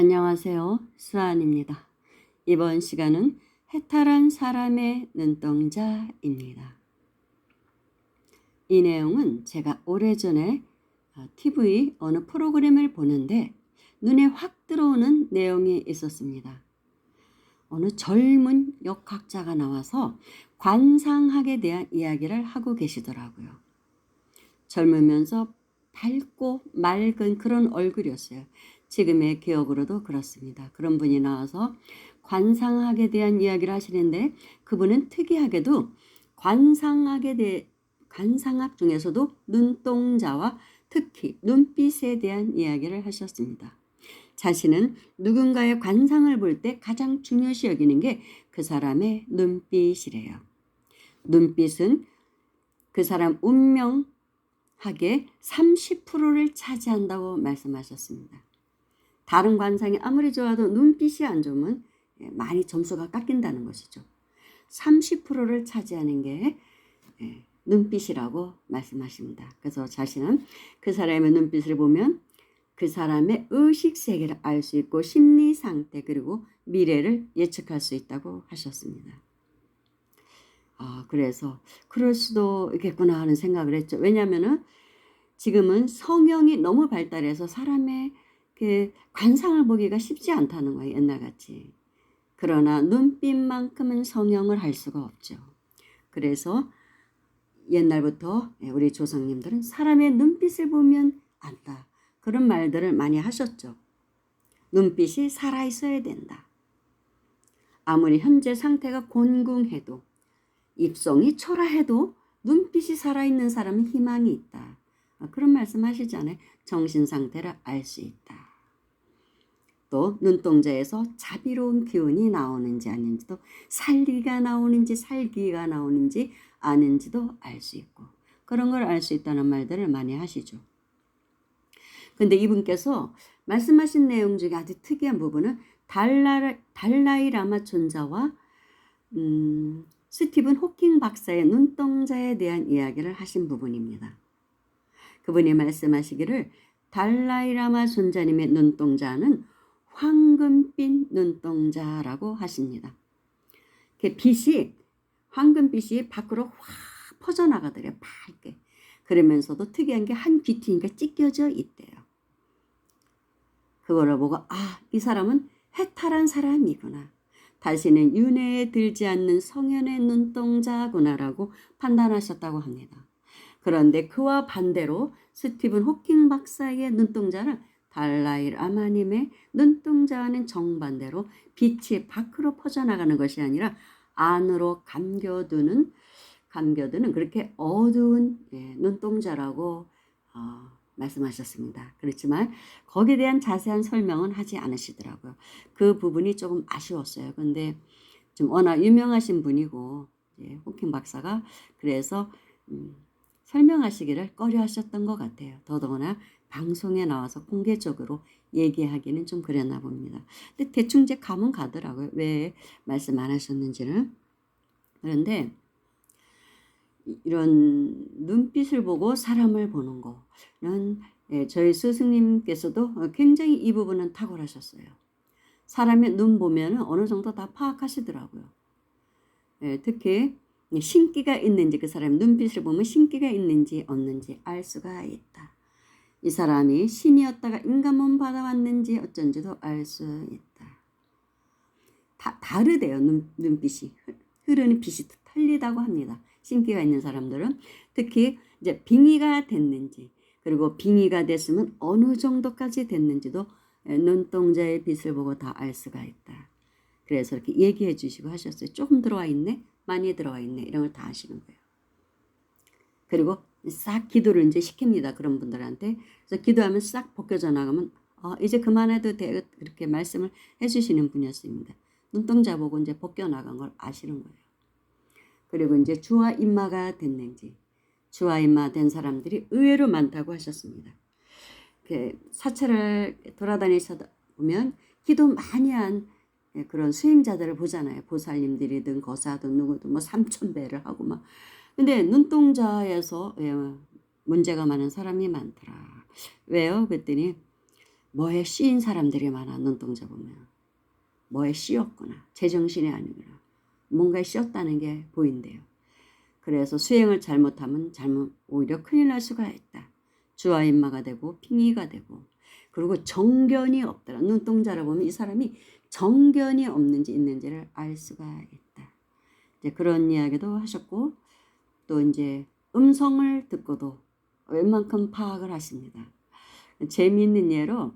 안녕하세요. 수아입니다. 이번 시간은 해탈한 사람의 눈동자입니다. 이 내용은 제가 오래전에 TV 어느 프로그램을 보는데 눈에 확 들어오는 내용이 있었습니다. 어느 젊은 역학자가 나와서 관상학에 대한 이야기를 하고 계시더라고요. 젊으면서 밝고 맑은 그런 얼굴이었어요. 지금의 기억으로도 그렇습니다. 그런 분이 나와서 관상학에 대한 이야기를 하시는데 그분은 특이하게도 관상학 중에서도 눈동자와 특히 눈빛에 대한 이야기를 하셨습니다. 자신은 누군가의 관상을 볼 때 가장 중요시 여기는 게 그 사람의 눈빛이래요. 눈빛은 그 사람 운명학의 30%를 차지한다고 말씀하셨습니다. 다른 관상이 아무리 좋아도 눈빛이 안 좋으면 많이 점수가 깎인다는 것이죠. 30%를 차지하는 게 눈빛이라고 말씀하십니다. 그래서 자신은 그 사람의 눈빛을 보면 그 사람의 의식 세계를 알 수 있고 심리 상태 그리고 미래를 예측할 수 있다고 하셨습니다. 그래서 그럴 수도 있겠구나 하는 생각을 했죠. 왜냐하면은 지금은 성형이 너무 발달해서 사람의 그 관상을 보기가 쉽지 않다는 거예요. 옛날같이. 그러나 눈빛만큼은 성형을 할 수가 없죠. 그래서 옛날부터 우리 조상님들은 사람의 눈빛을 보면 안다. 그런 말들을 많이 하셨죠. 눈빛이 살아있어야 된다. 아무리 현재 상태가 곤궁해도 입성이 초라해도 눈빛이 살아있는 사람은 희망이 있다. 그런 말씀 하시잖아요. 정신 상태를 알 수 있다. 또 눈동자에서 자비로운 기운이 나오는지 아닌지도 살기가 나오는지 살기가 나오는지 아는지도 알 수 있고 그런 걸 알 수 있다는 말들을 많이 하시죠. 근데 이분께서 말씀하신 내용 중에 아주 특이한 부분은 달라이 라마 존자와 스티븐 호킹 박사의 눈동자에 대한 이야기를 하신 부분입니다. 그분이 말씀하시기를 달라이 라마 존자님의 눈동자는 황금빛 눈동자라고 하십니다. 그 빛이 황금빛이 밖으로 확 퍼져나가더래요. 밝게. 그러면서도 특이한 게 한 귀퉁이가 찢겨져 있대요. 그거를 보고 이 사람은 해탈한 사람이구나. 다시는 윤회에 들지 않는 성현의 눈동자구나라고 판단하셨다고 합니다. 그런데 그와 반대로 스티븐 호킹 박사의 눈동자는 달라이 라마님의 눈동자와는 정반대로 빛이 밖으로 퍼져나가는 것이 아니라 안으로 감겨두는 그렇게 어두운 눈동자라고 말씀하셨습니다. 그렇지만 거기에 대한 자세한 설명은 하지 않으시더라고요. 그 부분이 조금 아쉬웠어요. 근데 좀 워낙 유명하신 분이고 호킹 박사가 그래서 설명하시기를 꺼려하셨던 것 같아요. 더더구나 방송에 나와서 공개적으로 얘기하기는 좀 그랬나 봅니다. 근데 대충 이제 감은 가더라고요. 왜 말씀 안 하셨는지는. 그런데 이런 눈빛을 보고 사람을 보는 거는 저희 스승님께서도 굉장히 이 부분은 탁월하셨어요. 사람의 눈 보면 어느 정도 다 파악하시더라고요. 특히 신기가 있는지 그 사람의 눈빛을 보면 신기가 있는지 없는지 알 수가 있다. 이 사람이 신이었다가 인간몸 받아왔는지 어쩐지도 알 수 있다. 다르대요. 눈빛이. 흐르는 빛이 틀리다고 합니다. 신기가 있는 사람들은 특히 이제 빙의가 됐는지 그리고 빙의가 됐으면 어느 정도까지 됐는지도 눈동자의 빛을 보고 다 알 수가 있다. 그래서 이렇게 얘기해 주시고 하셨어요. 조금 들어와 있네, 많이 들어와 있네 이런 걸 다 하시는 거예요. 그리고 싹 기도를 이제 시킵니다. 그런 분들한테. 그래서 기도하면 싹 벗겨져 나가면 이제 그만해도 돼 그렇게 말씀을 해주시는 분이었습니다. 눈동자 보고 이제 벗겨 나간 걸 아시는 거예요. 그리고 이제 주와 인마가 됐는지 주와 인마 된 사람들이 의외로 많다고 하셨습니다. 사찰을 돌아다니시다 보면 기도 많이 한 그런 수행자들을 보잖아요. 보살님들이든 거사든 누구든 뭐 3000배를 하고 막. 근데 눈동자에서 문제가 많은 사람이 많더라. 왜요? 그랬더니 뭐에 씌인 사람들이 많아. 눈동자 보면 뭐에 씌었구나. 제정신이 아니구나. 뭔가에 씌었다는 게 보인대요. 그래서 수행을 잘못하면 오히려 큰일 날 수가 있다. 주아인마가 되고 핑의가 되고, 그리고 정견이 없더라. 눈동자를 보면 이 사람이 정견이 없는지 있는지를 알 수가 있다. 이제 그런 이야기도 하셨고, 또 이제 음성을 듣고도 웬만큼 파악을 하십니다. 재미있는 예로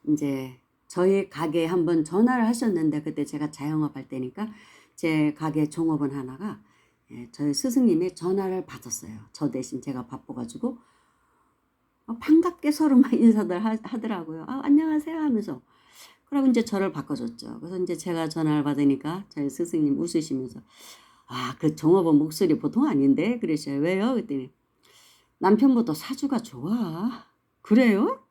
이제 저희 가게에 한번 전화를 하셨는데, 그때 제가 자영업 할 때니까 제 가게 종업원 하나가 저희 스승님의 전화를 받았어요. 저 대신 제가 바빠가지고 반갑게 서로 막 인사들 하더라고요. 안녕하세요 하면서. 그러고 이제 저를 바꿔줬죠. 그래서 이제 제가 전화를 받으니까 저희 스승님 웃으시면서 그 종업원 목소리 보통 아닌데 그러셔요. 왜요? 그랬더니 남편보다 사주가 좋아. 그래요?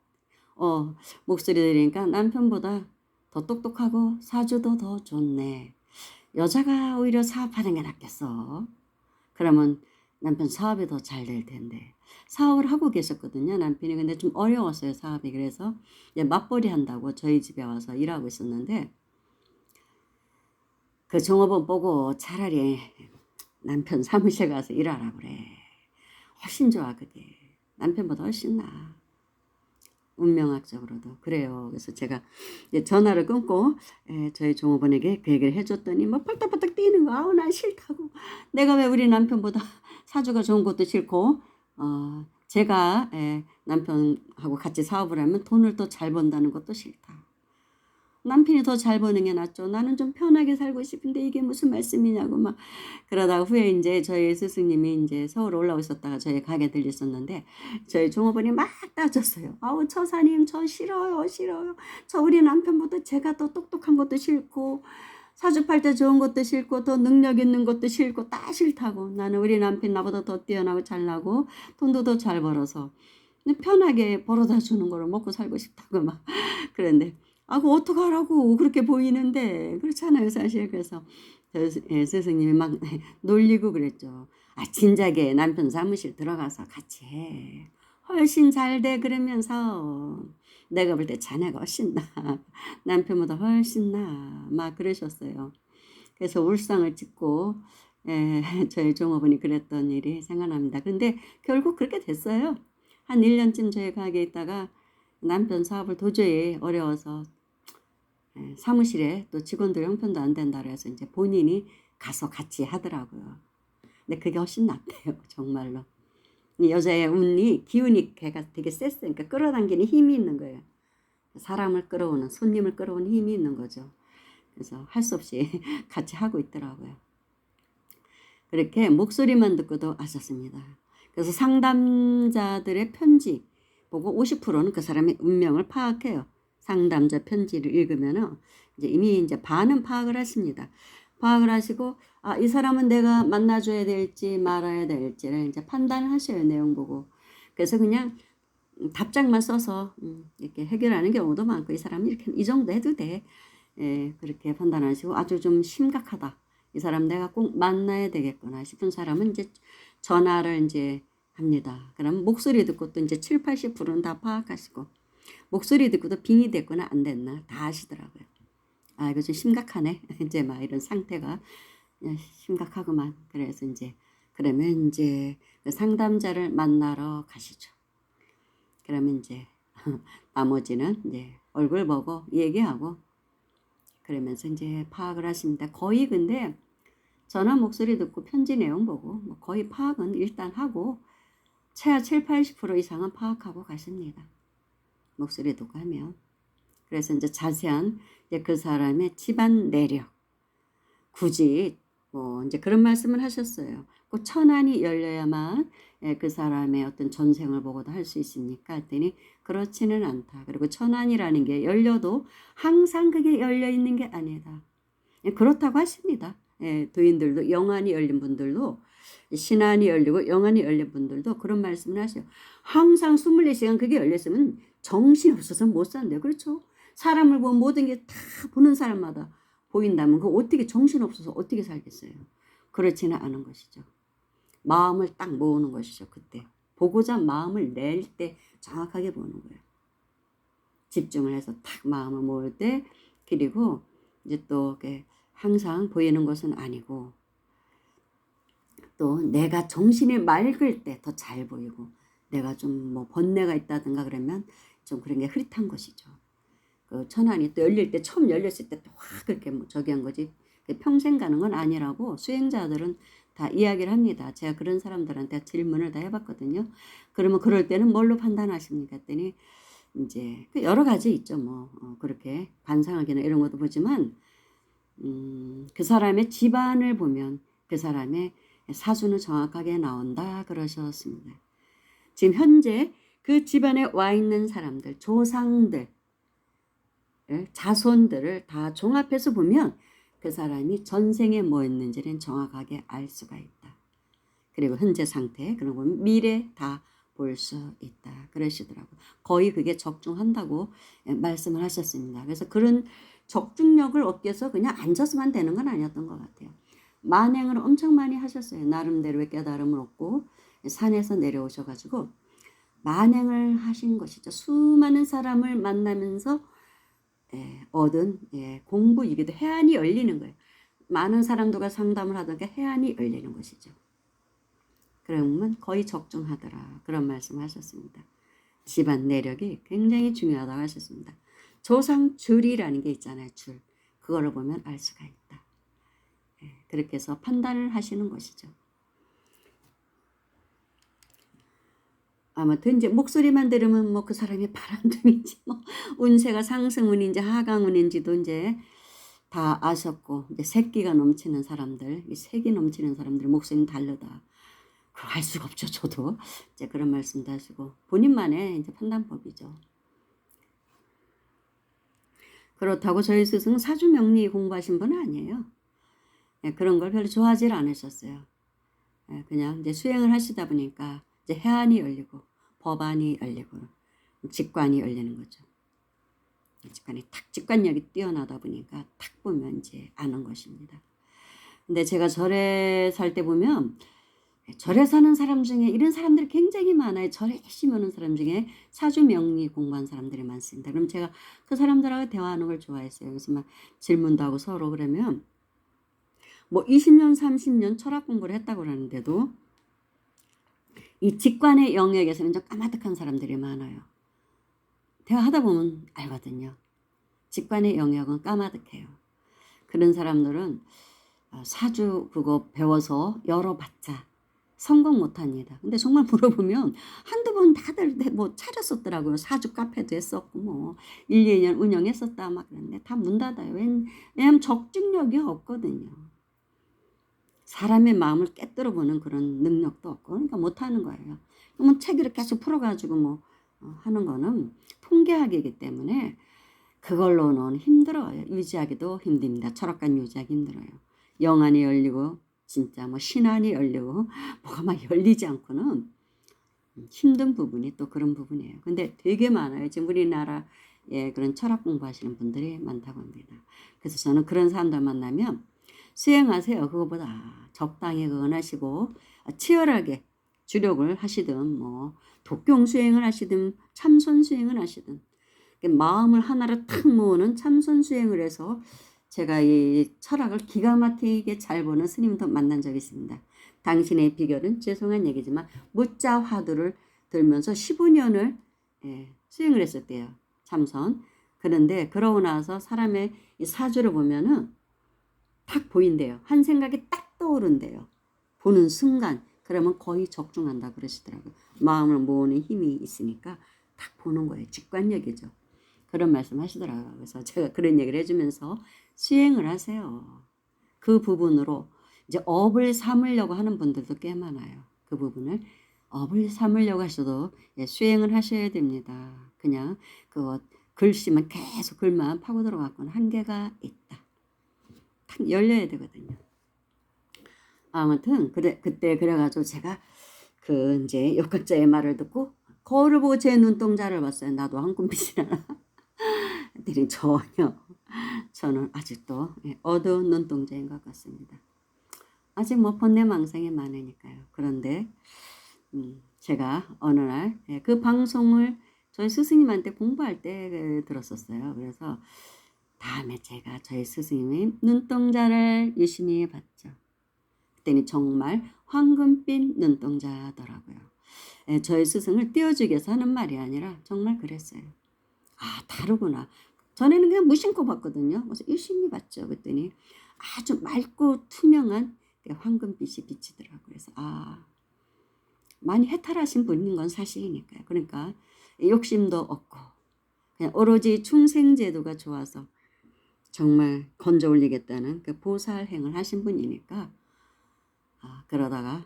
목소리 들으니까 남편보다 더 똑똑하고 사주도 더 좋네. 여자가 오히려 사업하는 게 낫겠어. 그러면 남편 사업이 더 잘 될 텐데. 사업을 하고 계셨거든요, 남편이. 근데 좀 어려웠어요, 사업이. 그래서 맞벌이 한다고 저희 집에 와서 일하고 있었는데, 그 종업원 보고 차라리 남편 사무실 가서 일하라 그래. 훨씬 좋아, 그게. 남편보다 훨씬 나아. 운명학적으로도 그래요. 그래서 제가 이제 전화를 끊고 저희 종업원에게 그 얘기를 해줬더니 뭐 펄떡펄떡 뛰는 거. 아우 난 싫다고. 내가 왜 우리 남편보다 사주가 좋은 것도 싫고, 제가 남편하고 같이 사업을 하면 돈을 더 잘 번다는 것도 싫다. 남편이 더 잘 버는 게 낫죠. 나는 좀 편하게 살고 싶은데 이게 무슨 말씀이냐고 막 그러다가 후에 이제 저희 스승님이 이제 서울 올라오셨다가 저희 가게 들렸었는데, 저희 종업원이 막 따졌어요. 아우 처사님 저 싫어요 싫어요. 저 우리 남편보다 제가 더 똑똑한 것도 싫고 사주팔자 좋은 것도 싫고 더 능력 있는 것도 싫고 다 싫다고. 나는 우리 남편 나보다 더 뛰어나고 잘나고 돈도 더 잘 벌어서 편하게 벌어다 주는 거로 먹고 살고 싶다고 막 그런데 그거 어떡하라고. 그렇게 보이는데 그렇잖아요 사실. 그래서 스승님이 막 놀리고 그랬죠. 진작에 남편 사무실 들어가서 같이 해. 훨씬 잘 돼. 그러면서 내가 볼 때 자네가 훨씬 나. 남편보다 훨씬 나. 막 그러셨어요. 그래서 울상을 찍고 저희 종업원이 그랬던 일이 생각납니다. 근데 결국 그렇게 됐어요. 한 1년쯤 저희 가게에 있다가 남편 사업을 도저히 어려워서 사무실에 또 직원들 형편도 안 된다 그래서 이제 본인이 가서 같이 하더라고요. 근데 그게 훨씬 낫대요. 정말로. 이 여자의 운이 기운이 걔가 되게 셌으니까 끌어당기는 힘이 있는 거예요. 사람을 끌어오는, 손님을 끌어오는 힘이 있는 거죠. 그래서 할 수 없이 같이 하고 있더라고요. 그렇게 목소리만 듣고도 아셨습니다. 그래서 상담자들의 편지 보고 50%는 그 사람의 운명을 파악해요. 상담자 편지를 읽으면은 이미 이제 반은 파악을 하십니다. 파악을 하시고 이 사람은 내가 만나줘야 될지 말아야 될지를 이제 판단하셔요. 내용 보고. 그래서 그냥 답장만 써서 이렇게 해결하는 경우도 많고, 이 사람이 이렇게 이 정도 해도 돼. 그렇게 판단하시고 아주 좀 심각하다. 이 사람 내가 꼭 만나야 되겠구나 싶은 사람은 이제 전화를 이제 합니다. 그럼 목소리 듣고 또 이제 7, 80%는 다 파악하시고, 목소리 듣고도 빙의 됐구나 안 됐나 다 아시더라고요. 이거 좀 심각하네. 이제 막 이런 상태가 심각하구만. 그래서 이제 그러면 이제 그 상담자를 만나러 가시죠. 그러면 이제 나머지는 이제 얼굴 보고 얘기하고 그러면서 이제 파악을 하십니다. 거의 근데 전화 목소리 듣고 편지 내용 보고 뭐 거의 파악은 일단 하고 최하 7, 80% 이상은 파악하고 가십니다. 목소리 듣고 하면. 그래서 이제 자세한 이제 그 사람의 집안 내력, 굳이 뭐 이제 그런 말씀을 하셨어요. 꼭 천안이 열려야만 그 사람의 어떤 전생을 보고도 할 수 있습니까? 했더니 그렇지는 않다. 그리고 천안이라는 게 열려도 항상 그게 열려 있는 게 아니다. 그렇다고 하십니다. 도인들도, 영안이 열린 분들도, 신안이 열리고 영안이 열린 분들도 그런 말씀을 하세요. 항상 24시간 그게 열렸으면 정신이 없어서 못 산대요. 그렇죠? 사람을 보면 모든 게 다 보는 사람마다 보인다면 그 어떻게 정신없어서 어떻게 살겠어요. 그렇지는 않은 것이죠. 마음을 딱 모으는 것이죠. 그때 보고자 마음을 낼 때 정확하게 보는 거예요. 집중을 해서 탁 마음을 모을 때, 그리고 이제 또 항상 보이는 것은 아니고, 또 내가 정신이 맑을 때 더 잘 보이고, 내가 좀 뭐 번뇌가 있다든가 그러면 좀 그런 게 흐릿한 것이죠. 그 천안이 또 열릴 때, 처음 열렸을 때 또 확 그렇게 뭐 저기 한 거지, 평생 가는 건 아니라고 수행자들은 다 이야기를 합니다. 제가 그런 사람들한테 질문을 다 해봤거든요. 그러면 그럴 때는 뭘로 판단하십니까? 했더니 이제 여러 가지 있죠. 뭐 그렇게 관상학이나 이런 것도 보지만 그 사람의 집안을 보면 그 사람의 사주는 정확하게 나온다 그러셨습니다. 지금 현재 그 집안에 와 있는 사람들, 조상들, 자손들을 다 종합해서 보면 그 사람이 전생에 뭐였는지는 정확하게 알 수가 있다. 그리고 현재 상태, 그리고 미래 다 볼 수 있다 그러시더라고요. 거의 그게 적중한다고 말씀을 하셨습니다. 그래서 그런 적중력을 얻기 위해서 그냥 앉아서만 되는 건 아니었던 것 같아요. 만행을 엄청 많이 하셨어요. 나름대로의 깨달음을 얻고 산에서 내려오셔가지고 만행을 하신 것이죠. 수많은 사람을 만나면서 얻은 공부이기도, 해안이 열리는 거예요. 많은 사람들과 상담을 하다가 해안이 열리는 것이죠. 그러면 거의 적중하더라 그런 말씀하셨습니다. 집안 내력이 굉장히 중요하다고 하셨습니다. 조상 줄이라는 게 있잖아요. 줄. 그거를 보면 알 수가 있다. 그렇게 해서 판단을 하시는 것이죠. 아무튼 이제 목소리만 들으면 뭐 그 사람이 바람둥인지 뭐 운세가 상승운인지 하강운인지도 이제 다 아셨고, 이제 새끼가 넘치는 사람들, 이 색이 넘치는 사람들 목소리는 다르다. 그거 알 수가 없죠. 저도 이제 그런 말씀도 하시고, 본인만의 이제 판단법이죠. 그렇다고 저희 스승은 사주명리 공부하신 분은 아니에요. 그런 걸 별로 좋아하지 않으셨어요. 그냥 이제 수행을 하시다 보니까 이제 해안이 열리고 법안이 열리고 직관이 열리는 거죠. 직관이 탁, 직관력이 뛰어나다 보니까 탁 보면 이제 아는 것입니다. 근데 제가 절에 살 때 보면 절에 사는 사람 중에 이런 사람들이 굉장히 많아요. 절에 열심히 오는 사람 중에 사주명리 공부한 사람들이 많습니다. 그럼 제가 그 사람들하고 대화하는 걸 좋아했어요. 그래서 막 질문도 하고 서로, 그러면 뭐 20년, 30년 철학 공부를 했다고 그러는데도 이 직관의 영역에서는 좀 까마득한 사람들이 많아요. 대화하다 보면 알거든요. 직관의 영역은 까마득해요. 그런 사람들은 사주 그거 배워서 열어봤자 성공 못합니다. 근데 정말 물어보면 한두 번 다들 뭐 차렸었더라고요. 사주 카페도 했었고 뭐 1, 2년 운영했었다 막 그랬는데 다 문 닫아요. 왜냐하면 적중력이 없거든요. 사람의 마음을 깨뜨려 보는 그런 능력도 없고, 그러니까 못하는 거예요. 그러면 책을 계속 풀어가지고 뭐 하는 거는 통계학이기 때문에 그걸로는 힘들어요. 유지하기도 힘듭니다. 철학관 유지하기 힘들어요. 영안이 열리고 진짜 뭐 신안이 열리고 뭐가 막 열리지 않고는 힘든 부분이 또 그런 부분이에요. 근데 되게 많아요. 지금 우리나라에 그런 철학 공부하시는 분들이 많다고 합니다. 그래서 저는 그런 사람들 만나면 수행하세요. 그거보다 적당히 그건 하시고 치열하게 주력을 하시든 뭐 독경 수행을 하시든 참선 수행을 하시든 마음을 하나로 탁 모으는 참선 수행을 해서 제가 이 철학을 기가 막히게 잘 보는 스님도 만난 적이 있습니다. 당신의 비결은 죄송한 얘기지만 무자 화두를 들면서 15년을 수행을 했었대요. 참선. 그런데 그러고 나서 사람의 이 사주를 보면은 탁 보인대요. 한 생각이 딱 떠오른대요. 보는 순간. 그러면 거의 적중한다 그러시더라고요. 마음을 모으는 힘이 있으니까 딱 보는 거예요. 직관력이죠. 그런 말씀 하시더라고요. 그래서 제가 그런 얘기를 해주면서 수행을 하세요. 그 부분으로 이제 업을 삼으려고 하는 분들도 꽤 많아요. 그 부분을 업을 삼으려고 하셔도 수행을 하셔야 됩니다. 그냥 그 글씨만 계속 글만 파고 들어가고는 한계가 있다. 탁 열려야 되거든요. 아무튼 그때 그래가지고 제가 그 이제 역학자의 말을 듣고 거울을 보고 제 눈동자를 봤어요. 나도 한꿈빛이 나나. 애들이 전혀, 저는 아직도 어두운 눈동자인 것 같습니다. 아직 뭐 번뇌망상이 많으니까요. 그런데 제가 어느 날 그 방송을 저희 스승님한테 공부할 때 들었었어요. 그래서 다음에 제가 저희 스승님의 눈동자를 유심히 봤죠. 그때는 정말 황금빛 눈동자더라고요. 예, 저희 스승을 띄워주기 위해서 하는 말이 아니라 정말 그랬어요. 아, 다르구나. 전에는 그냥 무심코 봤거든요. 그래서 유심히 봤죠. 그랬더니 아주 맑고 투명한 황금빛이 비치더라고요. 그래서 많이 해탈하신 분인 건 사실이니까요. 그러니까 욕심도 없고 그냥 오로지 충생제도가 좋아서 정말 건져 올리겠다는 그 보살행을 하신 분이니까 그러다가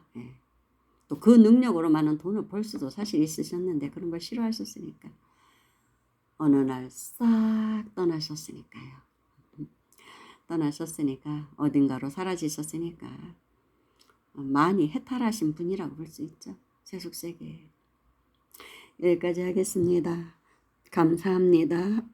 또 그 능력으로 많은 돈을 벌 수도 사실 있으셨는데 그런 걸 싫어하셨으니까 어느 날 싹 떠나셨으니까요. 떠나셨으니까 어딘가로 사라지셨으니까 많이 해탈하신 분이라고 볼 수 있죠. 세속세계에. 여기까지 하겠습니다. 감사합니다.